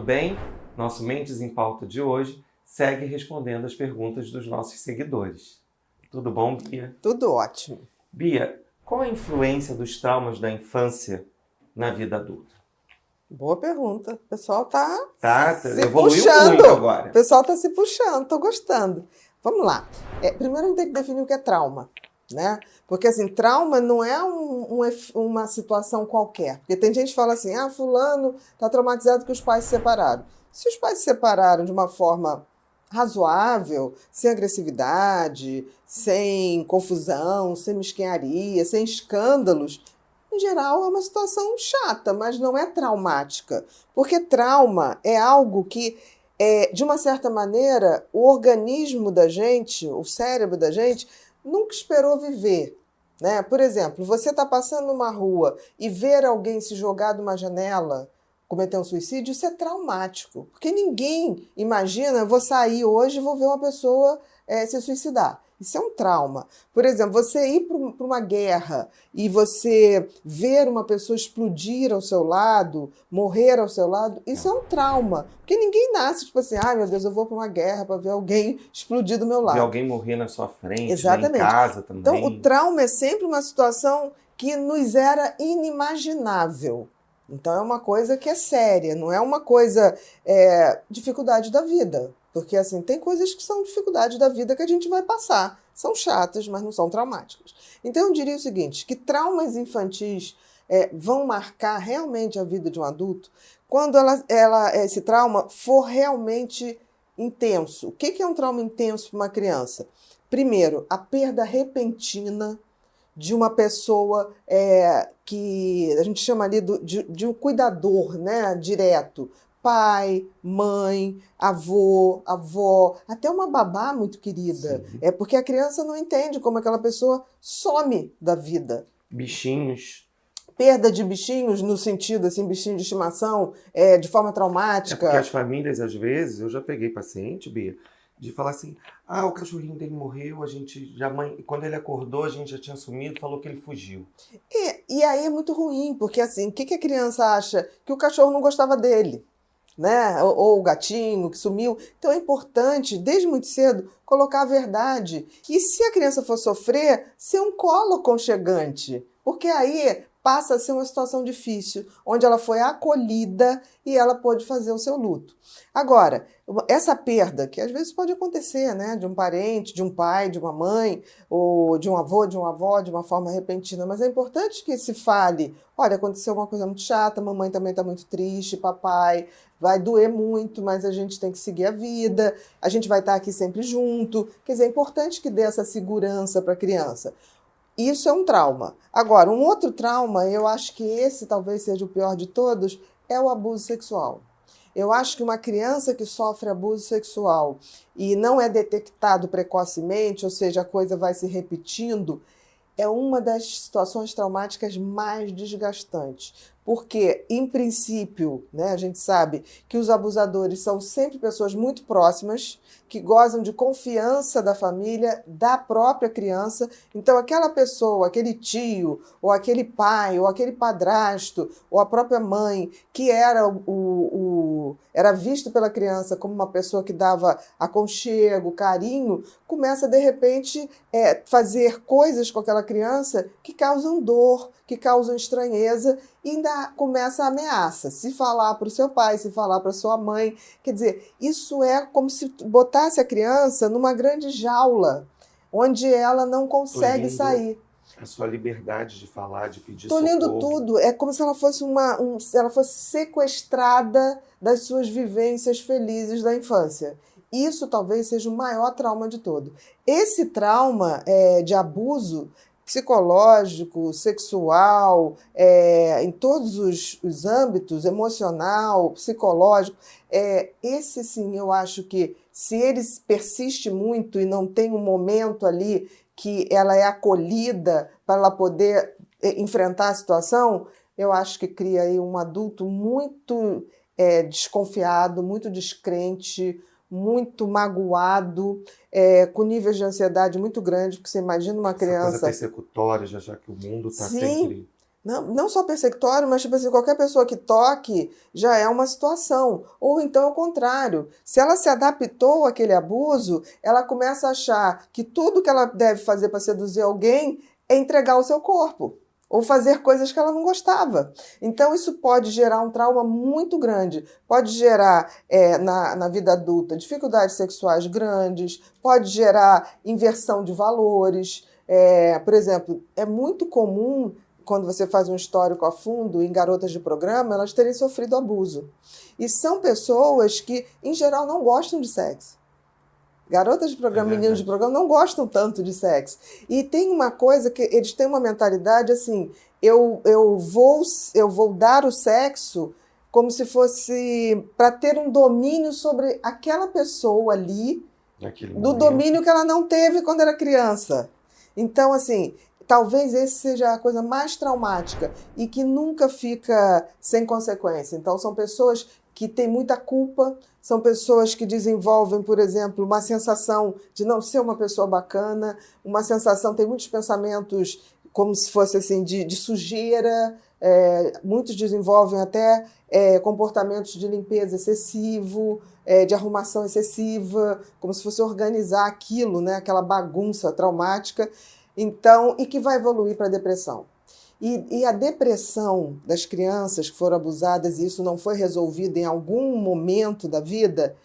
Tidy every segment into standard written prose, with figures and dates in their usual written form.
bem? Nosso Mentes em Pauta de hoje segue respondendo as perguntas dos nossos seguidores. Tudo bom, Bia? Tudo ótimo. Bia, qual a influência dos traumas da infância na vida adulta? Boa pergunta. O pessoal tá se evoluiu puxando. muito agora. O pessoal tá se puxando, tô gostando. Vamos lá. Primeiro a gente tem que definir o que é trauma, né? Porque assim, trauma não é uma situação qualquer. Porque tem gente que fala assim, fulano tá traumatizado que os pais se separaram. Se os pais se separaram de uma forma razoável, sem agressividade, sem confusão, sem mesquinharia, sem escândalos, em geral é uma situação chata, mas não é traumática. Porque trauma é algo que, de uma certa maneira, o organismo da gente, o cérebro da gente, nunca esperou viver. Né? Por exemplo, você está passando numa rua e ver alguém se jogar de uma janela, cometer um suicídio, isso é traumático. Porque ninguém imagina, vou sair hoje e vou ver uma pessoa se suicidar. Isso é um trauma. Por exemplo, você ir para uma guerra e você ver uma pessoa explodir ao seu lado, morrer ao seu lado, isso é um trauma. Porque ninguém nasce tipo assim, meu Deus, eu vou para uma guerra para ver alguém explodir do meu lado. Ver alguém morrer na sua frente, exatamente. Né, em casa também. Então, o trauma é sempre uma situação que nos era inimaginável. Então, é uma coisa que é séria, não é uma coisa dificuldade da vida. Porque, assim, tem coisas que são dificuldades da vida que a gente vai passar. São chatas, mas não são traumáticas. Então, eu diria o seguinte, que traumas infantis vão marcar realmente a vida de um adulto quando esse trauma for realmente intenso. O que é um trauma intenso para uma criança? Primeiro, a perda repentina de uma pessoa que a gente chama ali de um cuidador, né, direto. Pai, mãe, avô, avó, até uma babá muito querida. Sim. Porque a criança não entende como aquela pessoa some da vida. Bichinhos. Perda de bichinhos, no sentido, assim, bichinho de estimação, de forma traumática. Porque as famílias, às vezes, eu já peguei paciente, Bia, de falar assim, o cachorrinho dele morreu, quando ele acordou, a gente já tinha sumido, falou que ele fugiu. E aí é muito ruim, porque assim, o que a criança acha? Que o cachorro não gostava dele. Né? Ou o gatinho que sumiu. Então é importante, desde muito cedo, colocar a verdade. E se a criança for sofrer, ser um colo aconchegante. Porque aí passa a ser uma situação difícil, onde ela foi acolhida e ela pôde fazer o seu luto. Agora, essa perda, que às vezes pode acontecer, né? De um parente, de um pai, de uma mãe, ou de um avô, de uma avó, de uma forma repentina, mas é importante que se fale, olha, aconteceu uma coisa muito chata, mamãe também está muito triste, papai, vai doer muito, mas a gente tem que seguir a vida, a gente vai estar aqui sempre junto. Quer dizer, é importante que dê essa segurança para a criança. Isso é um trauma. Agora, um outro trauma, eu acho que esse talvez seja o pior de todos, é o abuso sexual. Eu acho que uma criança que sofre abuso sexual e não é detectado precocemente, ou seja, a coisa vai se repetindo, é uma das situações traumáticas mais desgastantes. Porque, em princípio, né, a gente sabe que os abusadores são sempre pessoas muito próximas, que gozam de confiança da família, da própria criança. Então, aquela pessoa, aquele tio, ou aquele pai, ou aquele padrasto, ou a própria mãe, que era visto pela criança como uma pessoa que dava aconchego, carinho, começa, de repente, fazer coisas com aquela criança que causam dor, que causam estranheza, e ainda começa a ameaça. Se falar para o seu pai, se falar para sua mãe. Quer dizer, isso é como se botasse a criança numa grande jaula, onde ela não consegue sair. A sua liberdade de falar, de pedir socorro. Tô lendo tudo. É como se ela fosse ela fosse sequestrada das suas vivências felizes da infância. Isso talvez seja o maior trauma de todo. Esse trauma de abuso psicológico, sexual, em todos os âmbitos, emocional, psicológico, esse sim, eu acho que se ele persiste muito e não tem um momento ali que ela é acolhida para ela poder enfrentar a situação, eu acho que cria aí um adulto muito desconfiado, muito descrente, muito magoado, com níveis de ansiedade muito grande, porque você imagina uma criança... Essa coisa persecutória, já que o mundo está sempre... Não só persecutório, mas tipo assim, qualquer pessoa que toque já é uma situação. Ou então é o contrário. Se ela se adaptou àquele abuso, ela começa a achar que tudo que ela deve fazer para seduzir alguém é entregar o seu corpo. Ou fazer coisas que ela não gostava. Então, isso pode gerar um trauma muito grande. Pode gerar, na vida adulta, dificuldades sexuais grandes, pode gerar inversão de valores. Por exemplo, é muito comum, quando você faz um histórico a fundo, em garotas de programa, elas terem sofrido abuso. E são pessoas que, em geral, não gostam de sexo. Garotas de programa, meninos de programa não gostam tanto de sexo. E tem uma coisa que eles têm uma mentalidade assim, eu vou dar o sexo como se fosse para ter um domínio sobre aquela pessoa ali, do domínio que ela não teve quando era criança. Então, assim, talvez esse seja a coisa mais traumática e que nunca fica sem consequência. Então, são pessoas que têm muita culpa, são pessoas que desenvolvem, por exemplo, uma sensação de não ser uma pessoa bacana, uma sensação, tem muitos pensamentos como se fosse assim, de sujeira, muitos desenvolvem até comportamentos de limpeza excessivo, de arrumação excessiva, como se fosse organizar aquilo, né, aquela bagunça traumática, então, e que vai evoluir para a depressão. E a depressão das crianças que foram abusadas e isso não foi resolvido em algum momento da vida,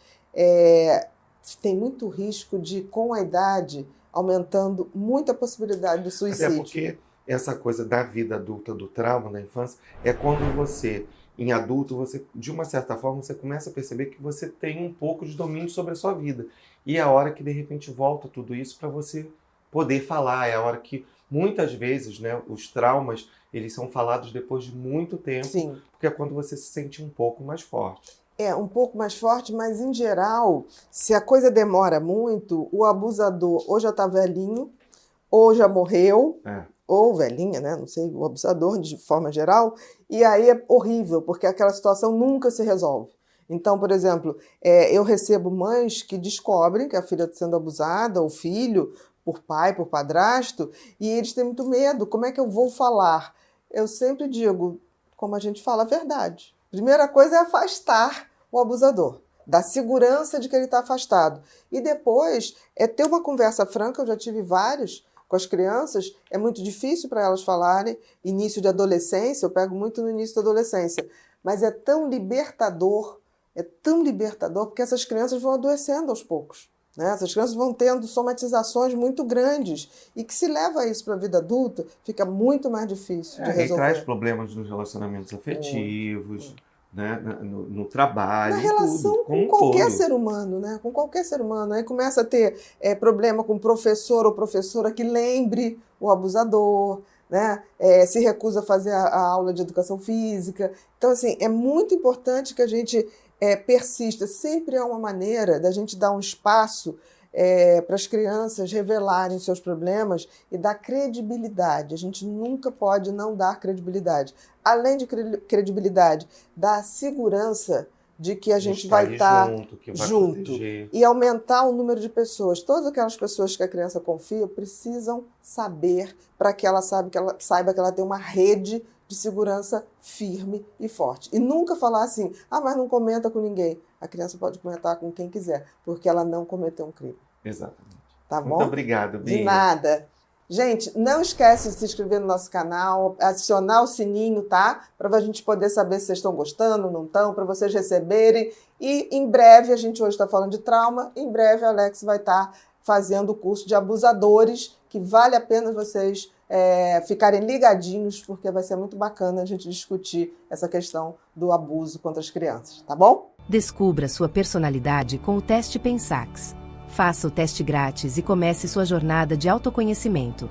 tem muito risco de, com a idade, aumentando muita possibilidade de suicídio. Até porque essa coisa da vida adulta, do trauma na infância, é quando você, em adulto, você, de uma certa forma, você começa a perceber que você tem um pouco de domínio sobre a sua vida. E é a hora que, de repente, volta tudo isso para você poder falar, é a hora que muitas vezes, né, os traumas, eles são falados depois de muito tempo, Sim. Porque é quando você se sente um pouco mais forte. Um pouco mais forte, mas em geral, se a coisa demora muito, o abusador ou já está velhinho, ou já morreu, ou velhinha, né, não sei, o abusador de forma geral, e aí é horrível, porque aquela situação nunca se resolve. Então, por exemplo, eu recebo mães que descobrem que a filha está sendo abusada, ou filho, por pai, por padrasto, e eles têm muito medo. Como é que eu vou falar? Eu sempre digo, como a gente fala, a verdade. Primeira coisa é afastar o abusador, da segurança de que ele está afastado. E depois é ter uma conversa franca, eu já tive várias com as crianças, é muito difícil para elas falarem, início de adolescência, eu pego muito no início da adolescência, mas é tão libertador, porque essas crianças vão adoecendo aos poucos. Né? Essas crianças vão tendo somatizações muito grandes e que se leva isso para a vida adulta, fica muito mais difícil de resolver. E traz problemas nos relacionamentos afetivos, né? no trabalho, na relação tudo, com qualquer ser humano, né? Com qualquer ser humano. Aí começa a ter problema com professor ou professora que lembre o abusador, né? Se recusa a fazer a aula de educação física. Então, assim, é muito importante que a gente persista. Sempre há uma maneira da gente dar um espaço para as crianças revelarem seus problemas e dar credibilidade. A gente nunca pode não dar credibilidade. Além de credibilidade, dar segurança de que a gente vai estar junto e aumentar o número de pessoas. Todas aquelas pessoas que a criança confia precisam saber para que ela saiba que ela tem uma rede de segurança firme e forte. E nunca falar assim, mas não comenta com ninguém. A criança pode comentar com quem quiser, porque ela não cometeu um crime. Exatamente. Tá bom? Muito obrigado, Bia. De nada. Gente, não esquece de se inscrever no nosso canal, acionar o sininho, tá? Para a gente poder saber se vocês estão gostando, não estão, para vocês receberem. E em breve, a gente hoje está falando de trauma, em breve a Alex vai estar fazendo o curso de abusadores, que vale a pena vocês ficarem ligadinhos, porque vai ser muito bacana a gente discutir essa questão do abuso contra as crianças, tá bom? Descubra sua personalidade com o teste Pensax. Faça o teste grátis e comece sua jornada de autoconhecimento.